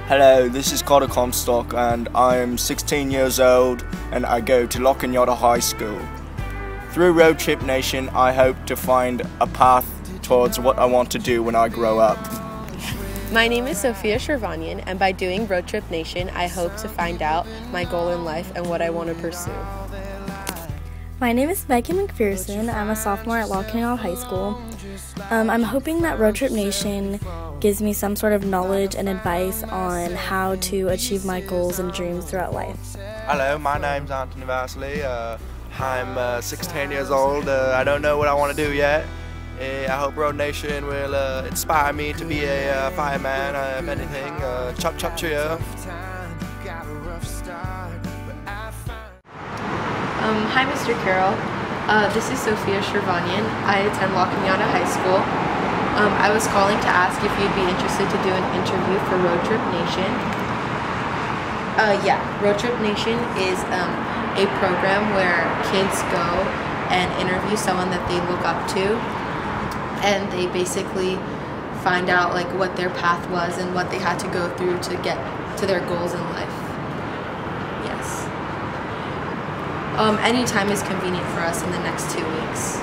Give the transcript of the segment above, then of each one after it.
Hello, this is Carter Comstock and I'm 16 years old and I go to Lockanyada High School. Through Road Trip Nation, I hope to find a path towards what I want to do when I grow up. My name is Sophia Shervanian, and by doing Road Trip Nation, I hope to find out my goal in life and what I want to pursue. My name is Megan McPherson. I'm a sophomore at Lockanyada High School. I'm hoping that Road Trip Nation gives me some sort of knowledge and advice on how to achieve my goals and dreams throughout life. Hello, my name's Anthony Vasily. I'm 16 years old. I don't know what I want to do yet. I hope Road Nation will inspire me to be a fireman, if anything. Chop chop cheer. Hi, Mr. Carroll. This is Sophia Shervanian. I attend Lockanyada High School. I was calling to ask if you'd be interested to do an interview for Road Trip Nation. Yeah, Road Trip Nation is a program where kids go and interview someone that they look up to, and they basically find out like what their path was and what they had to go through to get to their goals in life. Yes. Any time is convenient for us in the next 2 weeks.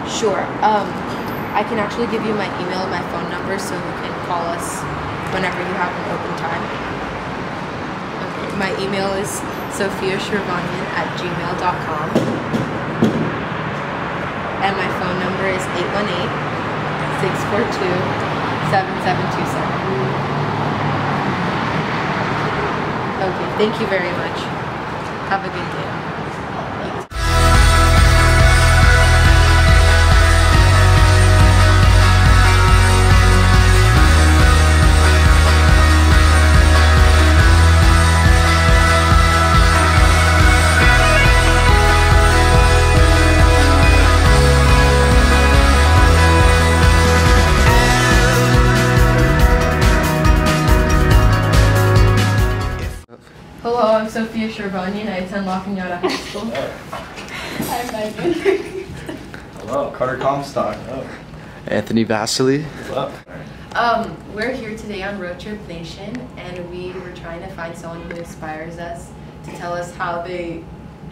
Sure. I can actually give you my email and my phone number so you can call us whenever you have an open time. Okay. My email is sophiashervanian@gmail.com. And my phone number is 818-642-7727. Okay, thank you very much. Have a good day. Hello, I'm Sophia Shervanian. I attend Lockanyada High School. I'm Megan. Hello. Carter Comstock. Hello. Anthony Vasily. What's up? We're here today on Road Trip Nation, and we were trying to find someone who inspires us to tell us how they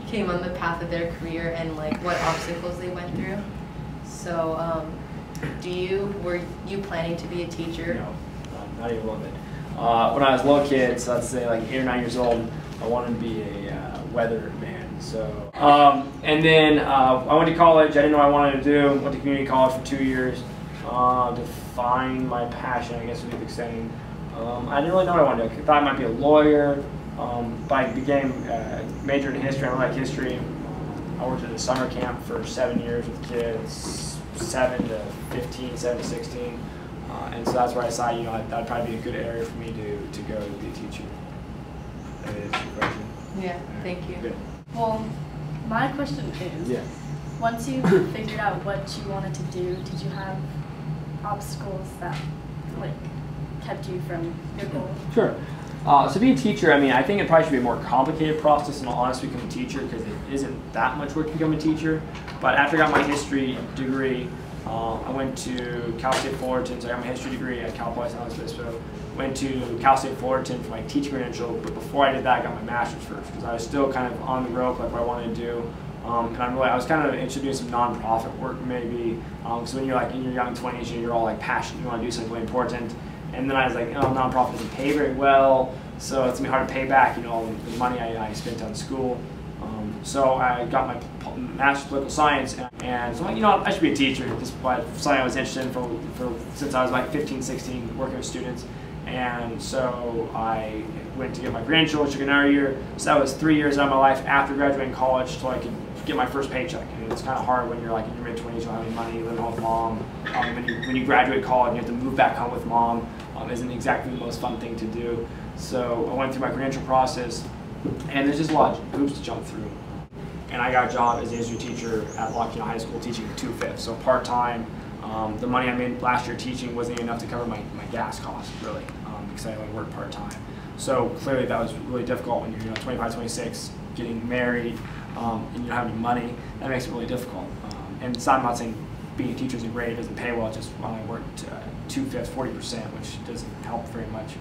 came on the path of their career and like what obstacles they went through. So, were you planning to be a teacher? No, not even a little bit. When I was a little kid, so let's say like 8 or 9 years old, I wanted to be a weatherman. So, and then I went to college. I didn't know what I wanted to do. Went to community college for 2 years to find my passion, I guess would be the saying. I didn't really know what I wanted to do. I thought I might be a lawyer. But I became majored in history. I like history. I worked at a summer camp for 7 years with kids, 7 to 15, 7 to 16. And so that's where I decided, that'd probably be a good area for me to go to be a teacher. That is your question. Yeah, thank you. Good. Well, my question is, once you figured out what you wanted to do, did you have obstacles that kept you from your goal? Sure. So being a teacher, I think it probably should be a more complicated process, in all honesty, to become a teacher, because it isn't that much work to become a teacher. But after I got my history degree, I went to Cal State Fullerton, so I got my history degree at Cal Poly San Luis Obispo. Went to Cal State Fullerton for my teaching credential, but before I did that, I got my master's first, because I was still kind of on the rope, like what I wanted to do. And I was kind of interested in doing some nonprofit work, maybe. So when you're like in your young 20s, you're all like passionate, you want to do something really important. And then I was like, nonprofit doesn't pay very well, so it's gonna be hard to pay back, the money I spent on school. So I got my master's in political science, and so I'm like, I should be a teacher. This was something I was interested in since I was like 15, 16, working with students. And so I went to get my credential, which took another year. So that was 3 years out of my life after graduating college till I could get my first paycheck. And it's kind of hard when you're like in your mid-20s, you don't have any money, living home with mom. When you graduate college, you have to move back home with mom. Isn't exactly the most fun thing to do. So I went through my credential process, and there's just a lot of hoops to jump through. And I got a job as a history teacher at Lockanyada High School, teaching 2/5, so part-time. The money I made last year teaching wasn't enough to cover my gas costs, really, because I only worked part-time. So clearly that was really difficult when you're 25, 26, getting married, and you don't have any money. That makes it really difficult. And so I'm not saying being a teacher isn't great, it doesn't pay well, it's just I only worked 2/5, 40%, which doesn't help very much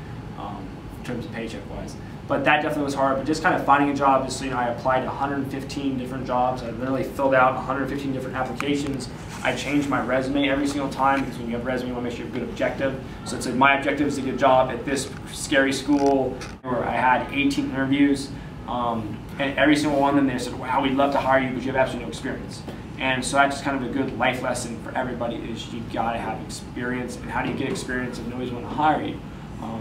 in terms of paycheck-wise. But that definitely was hard, but just kind of finding a job, just so you know, I applied to 115 different jobs. I literally filled out 115 different applications. I changed my resume every single time, because when you have a resume, you want to make sure you have a good objective. So it said my objective is to get a job at this scary school, where I had 18 interviews, and every single one of them, they said, wow, we'd love to hire you, but you have absolutely no experience. And so that's just kind of a good life lesson for everybody, is you gotta have experience, and how do you get experience if nobody's want to hire you?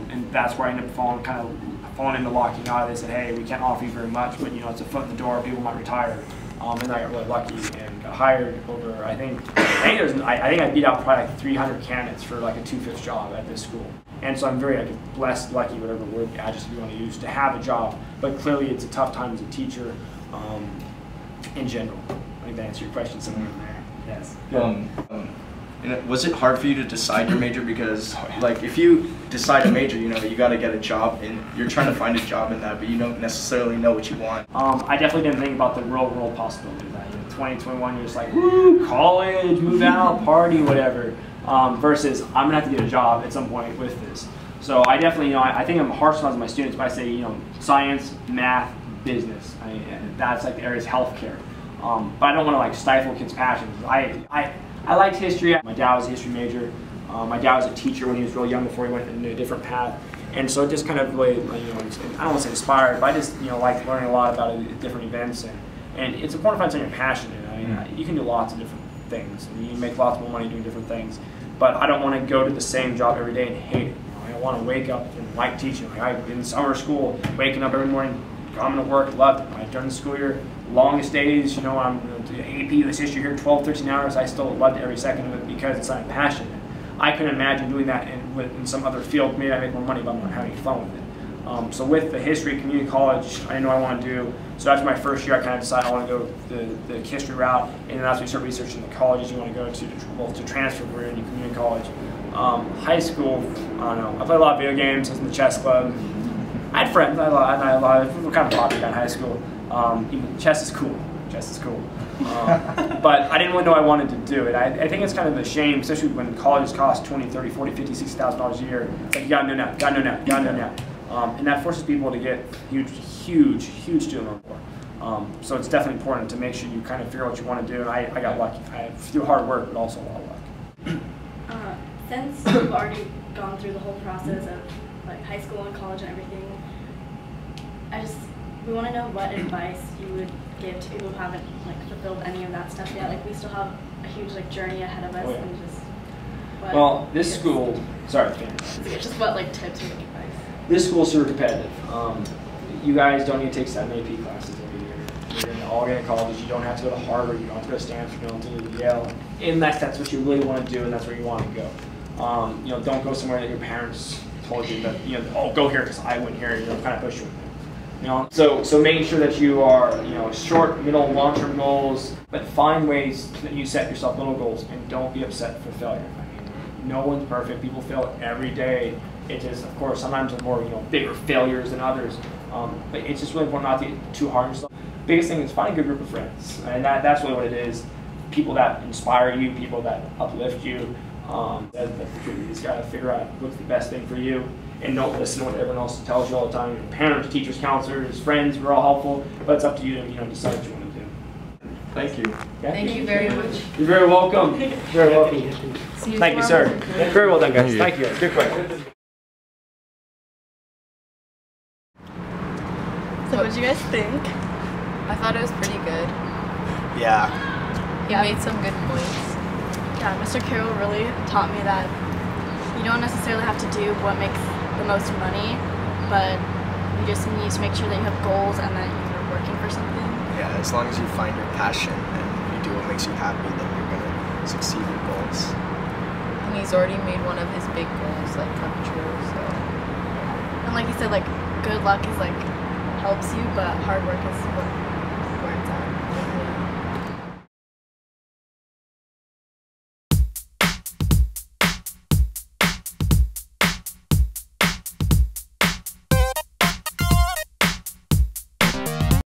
And that's where I ended up falling into Lockheed. They said, hey, we can't offer you very much, but you know, it's a foot in the door, people might retire. And I got really lucky and got hired over, I think I beat out probably like 300 candidates for like a 2/5 job at this school. And so I'm very blessed, lucky, whatever word adjective you want to use, to have a job. But clearly it's a tough time as a teacher in general. I think that answers your question somewhere in there. Yes. And was it hard for you to decide your major? Because like if you decide a major, you know, you got to get a job, and you're trying to find a job in that, but you don't necessarily know what you want. I definitely didn't think about the real world possibilities. 2021, you're just like, woo, college, move out, party, whatever. Versus I'm gonna have to get a job at some point with this. So I definitely, you know, I think I'm harsh on my students, but I say, you know, science, math, business. That's like the areas, healthcare. But I don't want to like stifle kids' passions. I liked history. My dad was a history major. My dad was a teacher when he was real young before he went into a different path. And so it just kind of really, you know, I don't want to say inspired, but I just, you know, like learning a lot about different events. And it's important to find something you're passionate in. I mean, you can do lots of different things, and you can make lots more money doing different things. But I don't want to go to the same job every day and hate it. You know, I want to wake up and like teaching. Like in summer school, waking up every morning, coming to work, loved it. Like during the school year, longest days, you know, I'm AP, this history here, 12, 13 hours, I still loved every second of it because it's I'm passionate. I couldn't imagine doing that in some other field. Maybe I make more money, but I'm not having fun with it. So with the history, community college, I didn't know what I want to do. So after my first year, I kind of decided I want to go the history route, and then that's when you start researching the colleges you want to go to transfer for your community college. High school, I don't know. I played a lot of video games. I was in the chess club. I had friends. I had a lot of, we were kind of popular in high school. Chess is cool. Chess is cool. But I didn't really know what I wanted to do it. I think it's kind of a shame, especially when colleges cost $20, $30, $40, $50, $60,000 a year. It's like, you gotta know now, you gotta know now, you gotta know now. And that forces people to get huge student loan for. So it's definitely important to make sure you kind of figure out what you want to do. And I got lucky. Through hard work, but also a lot of luck. Since you've already gone through the whole process of like high school and college and everything, we want to know what advice you would give to people who haven't like fulfilled any of that stuff yet. Like we still have a huge like journey ahead of us, Oh, yeah. and just well, this school. Sorry, just what like tips you would advise. This school is super competitive. You guys don't need to take 7 AP classes every year. You're going to all get in college. You don't have to go to Harvard. You don't have to go to Stanford. You don't have to go to Yale. Unless that's what you really want to do and that's where you want to go. You know, don't go somewhere that your parents told you that, you know, oh, go here because I went here. You know, kind of push you in there. You know, so making sure that you are, you know, short, middle, long-term goals, but find ways that you set yourself little goals and don't be upset for failure. I mean, no one's perfect. People fail every day. It is, of course, sometimes they're more, you know, bigger failures than others. But it's just really important not to get too hard on yourself. Biggest thing is find a good group of friends, and that's really what it is. People that inspire you, people that uplift you. That's the truth. You just gotta figure out what's the best thing for you, and don't listen to what everyone else tells you all the time. Your parents, teachers, counselors, friends, we're all helpful, but it's up to you to, you know, decide what you want to do. Thank you. Okay? Thank you very much. You're very welcome. Very welcome. See you Thank you, tomorrow. sir. Very well done, guys. Thank you. Good question. So what did you guys think? I thought it was pretty good. Yeah. He made some good points. Yeah, Mr. Carroll really taught me that you don't necessarily have to do what makes the most money, but you just need to make sure that you have goals and that you're working for something. Yeah, as long as you find your passion and you do what makes you happy, then you're going to succeed your goals. And he's already made one of his big goals like come true, so. And like you said, like good luck is like helps you, but hard work is what